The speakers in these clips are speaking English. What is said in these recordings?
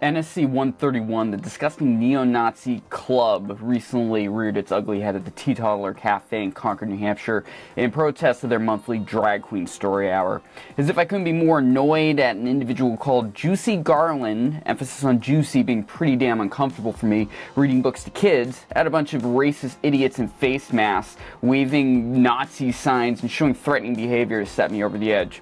NSC-131, the disgusting neo-Nazi club, recently reared its ugly head at the Teatotaller Cafe in Concord, New Hampshire, in protest of their monthly drag queen story hour. As if I couldn't be more annoyed at an individual called Juicy Garland, emphasis on juicy being pretty damn uncomfortable for me, reading books to kids, at a bunch of racist idiots in face masks, waving Nazi signs and showing threatening behavior to set me over the edge.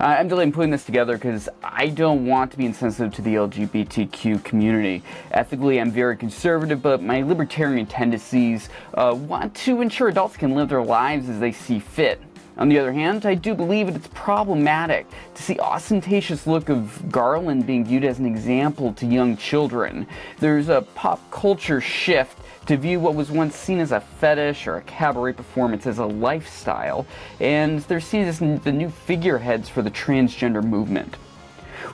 I'm delayed in putting this together because I don't want to be insensitive to the LGBTQ community. Ethically, I'm very conservative, but my libertarian tendencies want to ensure adults can live their lives as they see fit. On the other hand, I do believe that it's problematic to see ostentatious look of Garland being viewed as an example to young children. There's a pop culture shift to view what was once seen as a fetish or a cabaret performance as a lifestyle, and they're seen as the new figureheads for the transgender movement.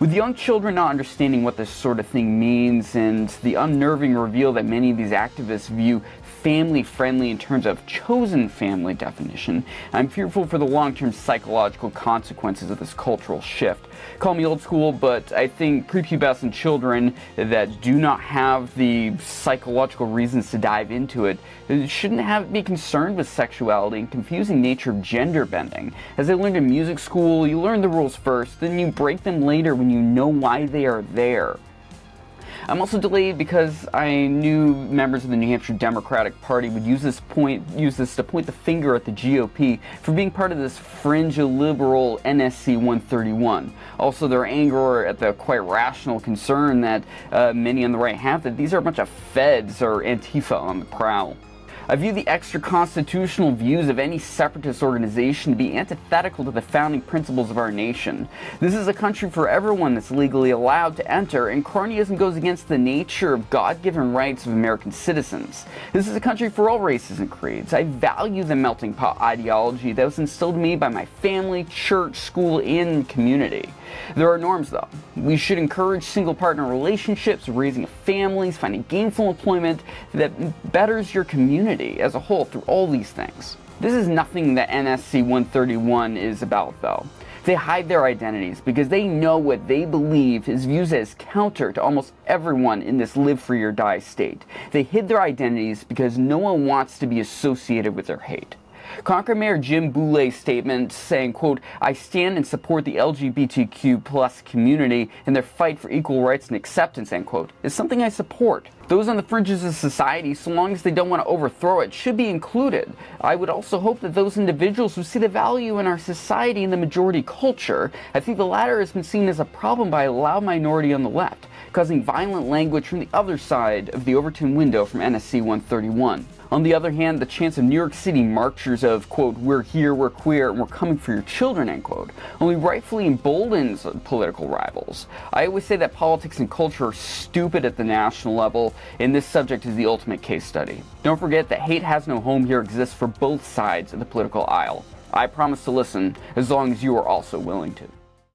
With young children not understanding what this sort of thing means, and the unnerving reveal that many of these activists view family-friendly in terms of chosen family definition, I'm fearful for the long-term psychological consequences of this cultural shift. Call me old school, but I think prepubescent children that do not have the psychological reasons to dive into it shouldn't be concerned with sexuality and confusing nature of gender bending. As I learned in music school, you learn the rules first, then you break them later when you know why they are there. I'm also delayed because I knew members of the New Hampshire Democratic Party would use this to point the finger at the GOP for being part of this fringe liberal NSC-131. Also, their anger at the quite rational concern that many on the right have that these are a bunch of feds or Antifa on the prowl. I view the extra-constitutional views of any separatist organization to be antithetical to the founding principles of our nation. This is a country for everyone that's legally allowed to enter, and cronyism goes against the nature of God-given rights of American citizens. This is a country for all races and creeds. I value the melting pot ideology that was instilled in me by my family, church, school, and community. There are norms, though. We should encourage single-partner relationships, raising families, finding gainful employment that betters your community as a whole through all these things. This is nothing that NSC-131 is about, though. They hide their identities because they know what they believe is viewed as counter to almost everyone in this live free or die state. They hid their identities because no one wants to be associated with their hate. Concord Mayor Jim Boulet's statement saying, quote, "I stand and support the LGBTQ+ community in their fight for equal rights and acceptance," end quote, is something I support. Those on the fringes of society, so long as they don't want to overthrow it, should be included. I would also hope that those individuals who see the value in our society and the majority culture, I think the latter has been seen as a problem by a loud minority on the left, causing violent language from the other side of the Overton window from NSC-131. On the other hand, the chants of New York City marchers of, quote, "We're here, we're queer, and we're coming for your children," end quote, only rightfully emboldens political rivals. I always say that politics and culture are stupid at the national level, and this subject is the ultimate case study. Don't forget that hate has no home here exists for both sides of the political aisle. I promise to listen as long as you are also willing to.